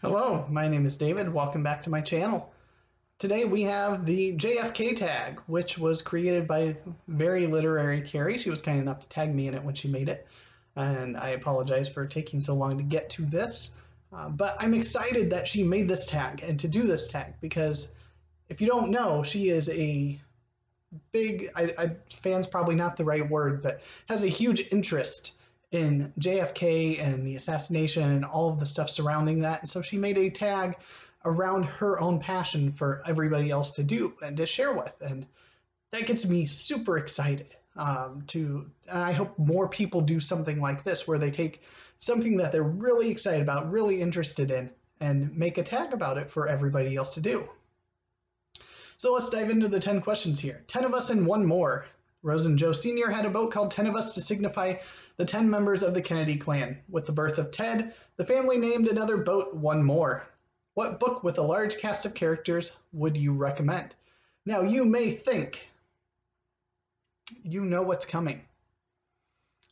Hello, my name is David. Welcome back to my channel. Today we have the JFK Tag, which was created by very literary Carrie. She was kind enough to tag me in it when she made it, and I apologize for taking so long to get to this. But I'm excited that she made this tag and to do this tag because if you don't know, she is a big, fan's probably not the right word, but has a huge interest in JFK and the assassination and all of the stuff surrounding that. And so she made a tag around her own passion for everybody else to do and to share with. And that gets me super excited and I hope more people do something like this where they take something that they're really excited about, really interested in, and make a tag about it for everybody else to do. So let's dive into the 10 questions here. 10 of us and one more. Rose and Joe Sr. had a boat called 10 of Us to signify the 10 members of the Kennedy clan. With the birth of Ted, the family named another boat One More. What book with a large cast of characters would you recommend? Now you may think you know what's coming.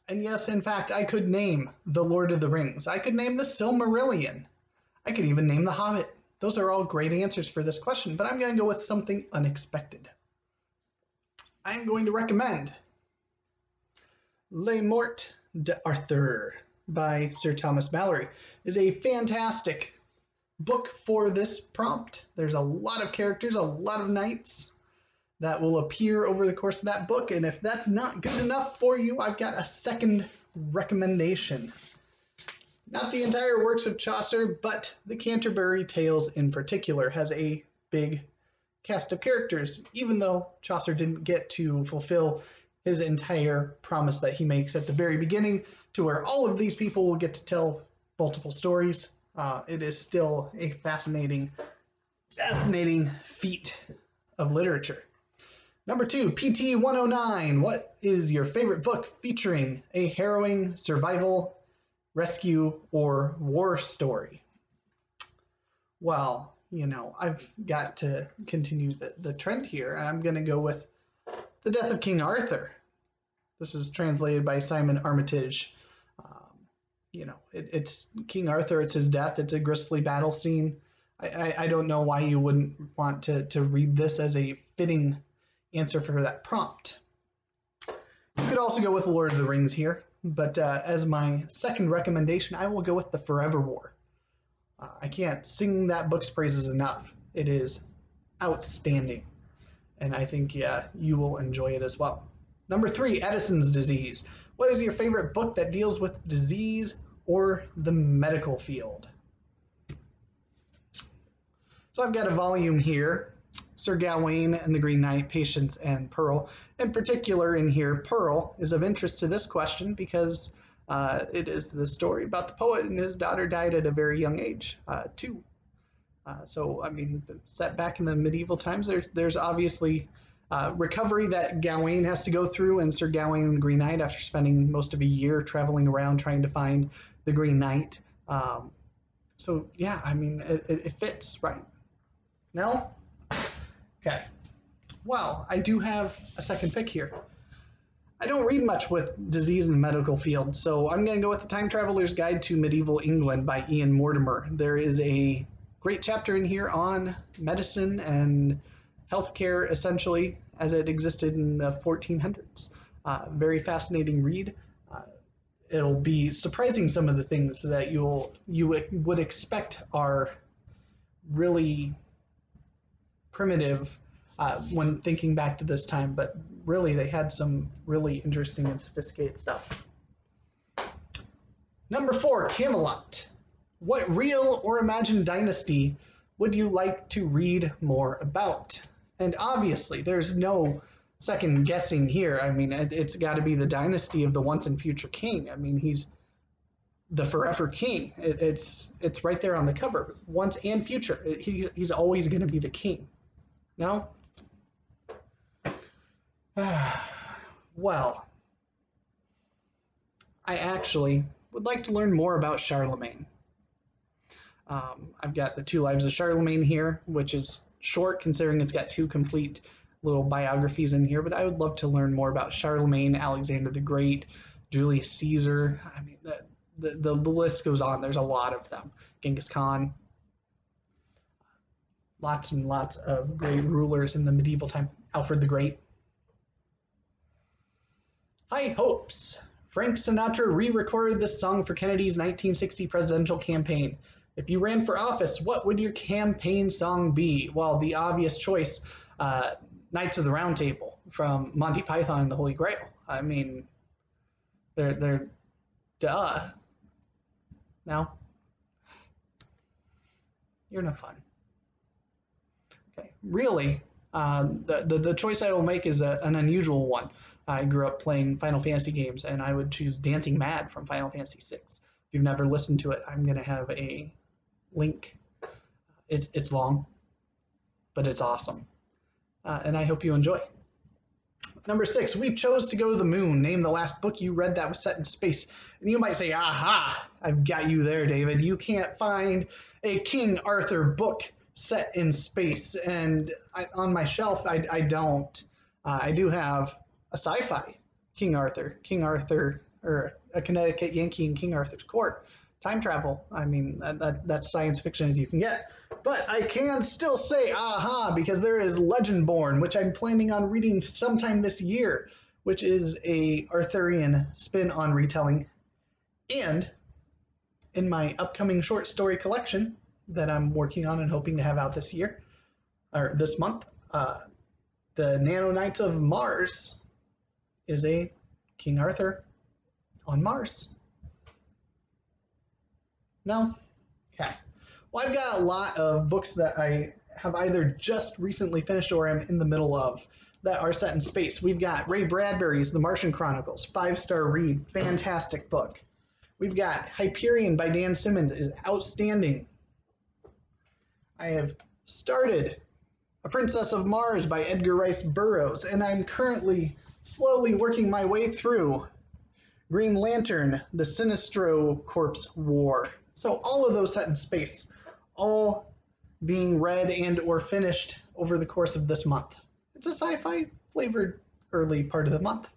And yes, in fact, I could name The Lord of the Rings. I could name The Silmarillion. I could even name The Hobbit. Those are all great answers for this question, but I'm going to go with something unexpected. I'm going to recommend Les Morts d'Arthur by Sir Thomas Malory. Is a fantastic book for this prompt. There's a lot of characters, a lot of knights that will appear over the course of that book, and if that's not good enough for you, I've got a second recommendation. Not the entire works of Chaucer, but the Canterbury Tales in particular has a big cast of characters, even though Chaucer didn't get to fulfill his entire promise that he makes at the very beginning to where all of these people will get to tell multiple stories. It is still a fascinating feat of literature. Number 2, PT 109. What is your favorite book featuring a harrowing survival, rescue, or war story? Well, you know, I've got to continue the trend here, and I'm going to go with The Death of King Arthur. This is translated by Simon Armitage. You know, it's King Arthur, it's his death, it's a grisly battle scene. I don't know why you wouldn't want to read this as a fitting answer for that prompt. You could also go with The Lord of the Rings here, but as my second recommendation, I will go with The Forever War. I can't sing that book's praises enough. It is outstanding, and I think, yeah, you will enjoy it as well. Number 3, Addison's disease. What is your favorite book that deals with disease or the medical field? So I've got a volume here, Sir Gawain and the Green Knight, Patience and Pearl. In particular in here, Pearl is of interest to this question because it is the story about the poet and his daughter died at a very young age, too. So, I mean, set back in the medieval times, there's obviously recovery that Gawain has to go through, and Sir Gawain and the Green Knight, after spending most of a year traveling around trying to find the Green Knight. So, yeah, I mean, it fits, right? No? Okay. Well, I do have a second pick here. I don't read much with disease and medical field, so I'm going to go with The Time Traveler's Guide to Medieval England by Ian Mortimer. There is a great chapter in here on medicine and healthcare, essentially, as it existed in the 1400s. Very fascinating read. It'll be surprising some of the things that you would expect are really primitive when thinking back to this time, but really they had some really interesting and sophisticated stuff. Number 4, Camelot. What real or imagined dynasty would you like to read more about? And obviously there's no second guessing here. I mean, it's got to be the dynasty of the once and future king. I mean, he's the forever king. It's right there on the cover, once and future. He's always going to be the king. No? Well, I actually would like to learn more about Charlemagne. I've got The Two Lives of Charlemagne here, which is short considering it's got 2 complete little biographies in here, but I would love to learn more about Charlemagne, Alexander the Great, Julius Caesar. I mean, the list goes on. There's a lot of them. Genghis Khan. Lots and lots of great rulers in the medieval time. Alfred the Great. High Hopes. Frank Sinatra re-recorded this song for Kennedy's 1960 presidential campaign. If you ran for office, what would your campaign song be? Well, the obvious choice, Knights of the Round Table from Monty Python and the Holy Grail. I mean, they're duh. Now, you're no fun. Okay, really, the choice I will make is an unusual one. I grew up playing Final Fantasy games, and I would choose Dancing Mad from Final Fantasy VI. If you've never listened to it, I'm going to have a link. It's long, but it's awesome, and I hope you enjoy. Number 6, we chose to go to the moon. Name the last book you read that was set in space. And you might say, aha, I've got you there, David. You can't find a King Arthur book set in space. And on my shelf, I don't. I do have a sci-fi King Arthur, or a Connecticut Yankee in King Arthur's court. Time travel. I mean, that's science fiction as you can get. But I can still say aha, because there is Legendborn, which I'm planning on reading sometime this year, which is a Arthurian spin on retelling. And in my upcoming short story collection that I'm working on and hoping to have out this year, or this month, the Nano Knights of Mars is a King Arthur on Mars. No? Okay. Well, I've got a lot of books that I have either just recently finished or am in the middle of that are set in space. We've got Ray Bradbury's The Martian Chronicles, 5-star read, fantastic book. We've got Hyperion by Dan Simmons, is outstanding. I have started A Princess of Mars by Edgar Rice Burroughs, and I'm currently slowly working my way through Green Lantern, The Sinestro Corps War. So all of those set in space, all being read and or finished over the course of this month. It's a sci-fi flavored early part of the month.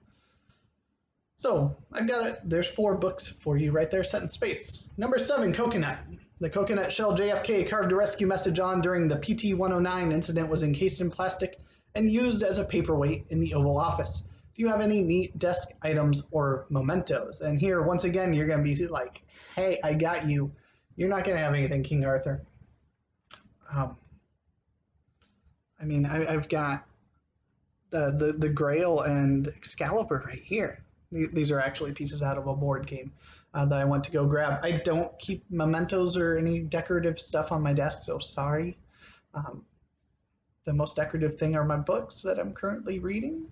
So I've got it. There's 4 books for you right there set in space. Number 7, Coconut. The coconut shell JFK carved a rescue message on during the PT-109 incident was encased in plastic and used as a paperweight in the Oval Office. Do you have any neat desk items or mementos? And here, once again, you're going to be like, hey, I got you. You're not going to have anything, King Arthur. I mean, I've got the Grail and Excalibur right here. These are actually pieces out of a board game that I went to go grab. I don't keep mementos or any decorative stuff on my desk, so sorry. The most decorative thing are my books that I'm currently reading.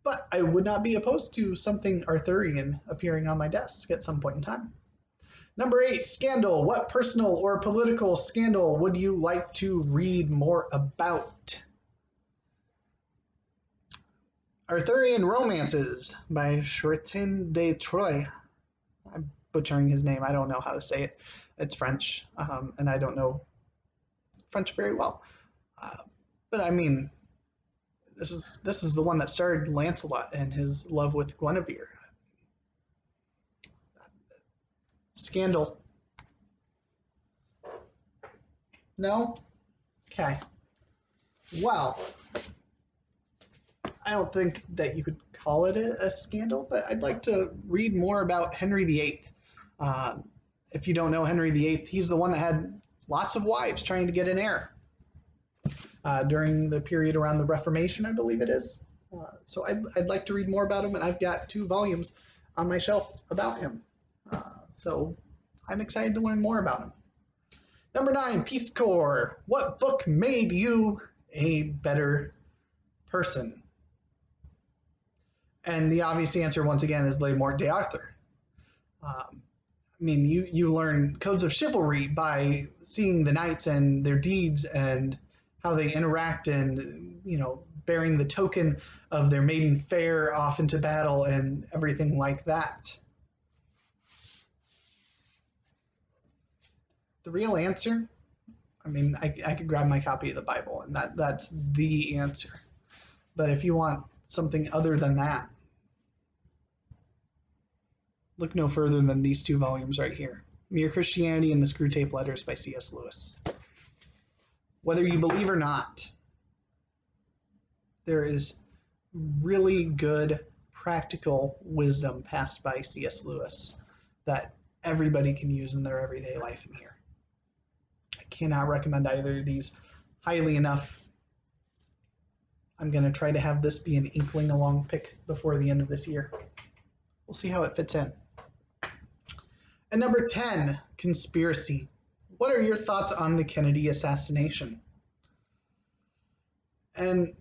But I would not be opposed to something Arthurian appearing on my desk at some point in time. Number 8, Scandal. What personal or political scandal would you like to read more about? Arthurian Romances by Chrétien de Troyes. I'm butchering his name. I don't know how to say it. It's French, and I don't know French very well. But I mean, this is the one that started Lancelot and his love with Guinevere. Scandal. No? Okay. Well, I don't think that you could call it a scandal, but I'd like to read more about Henry VIII. If you don't know Henry VIII, he's the one that had lots of wives trying to get an heir during the period around the Reformation, I believe it is. So I'd like to read more about him, and I've got 2 volumes on my shelf about him. So I'm excited to learn more about him. Number 9, Peace Corps. What book made you a better person? And the obvious answer, once again, is Les Morts d'Arthur. I mean, you learn codes of chivalry by seeing the knights and their deeds and how they interact and, you know, bearing the token of their maiden fare off into battle and everything like that. The real answer, I mean, I could grab my copy of the Bible, and that's the answer. But if you want something other than that, look no further than these 2 volumes right here. Mere Christianity and the Screwtape Letters by C.S. Lewis. Whether you believe or not, there is really good practical wisdom passed by C.S. Lewis that everybody can use in their everyday life in here. I cannot recommend either of these highly enough. I'm going to try to have this be an inkling along pick before the end of this year. We'll see how it fits in. And number 10, conspiracy. What are your thoughts on the Kennedy assassination? And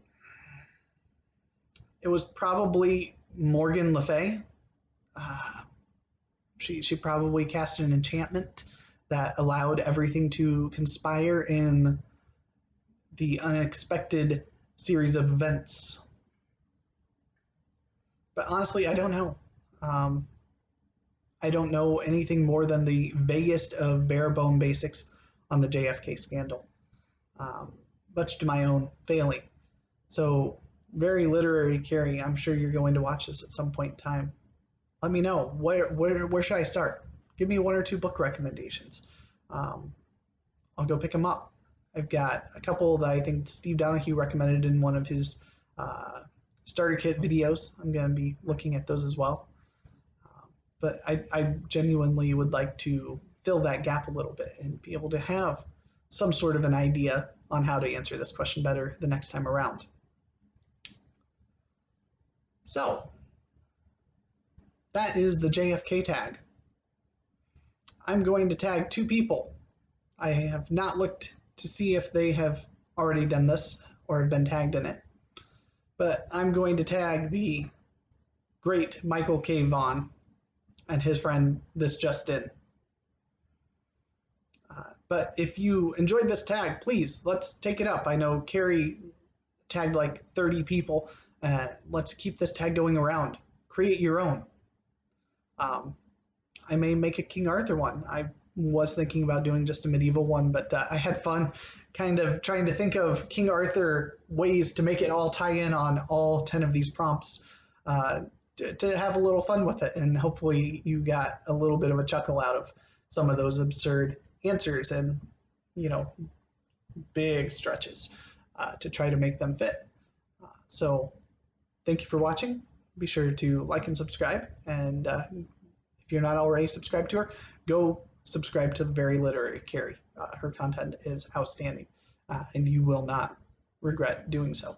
it was probably Morgan Le Fay. She probably cast an enchantment that allowed everything to conspire in the unexpected series of events. But honestly, I don't know. I don't know anything more than the vaguest of bare bone basics on the JFK scandal, much to my own failing. So, very literary, Carrie. I'm sure you're going to watch this at some point in time. Let me know. Where should I start? Give me 1 or 2 book recommendations. I'll go pick them up. I've got a couple that I think Steve Donahue recommended in one of his starter kit videos. I'm going to be looking at those as well. But I genuinely would like to fill that gap a little bit and be able to have some sort of an idea on how to answer this question better the next time around. So, that is the JFK tag. I'm going to tag 2 people. I have not looked to see if they have already done this or have been tagged in it. But I'm going to tag the great Michael K. Vaughan and his friend This Just In. But if you enjoyed this tag, please, let's take it up. I know Carrie tagged like 30 people. Let's keep this tag going around. Create your own. I may make a King Arthur one. I was thinking about doing just a medieval one, but I had fun kind of trying to think of King Arthur ways to make it all tie in on all 10 of these prompts. To have a little fun with it, and hopefully you got a little bit of a chuckle out of some of those absurd answers and, you know, big stretches to try to make them fit. So thank you for watching. Be sure to like and subscribe, and if you're not already subscribed to her, go subscribe to Very Literary Carrie. Her content is outstanding, and you will not regret doing so.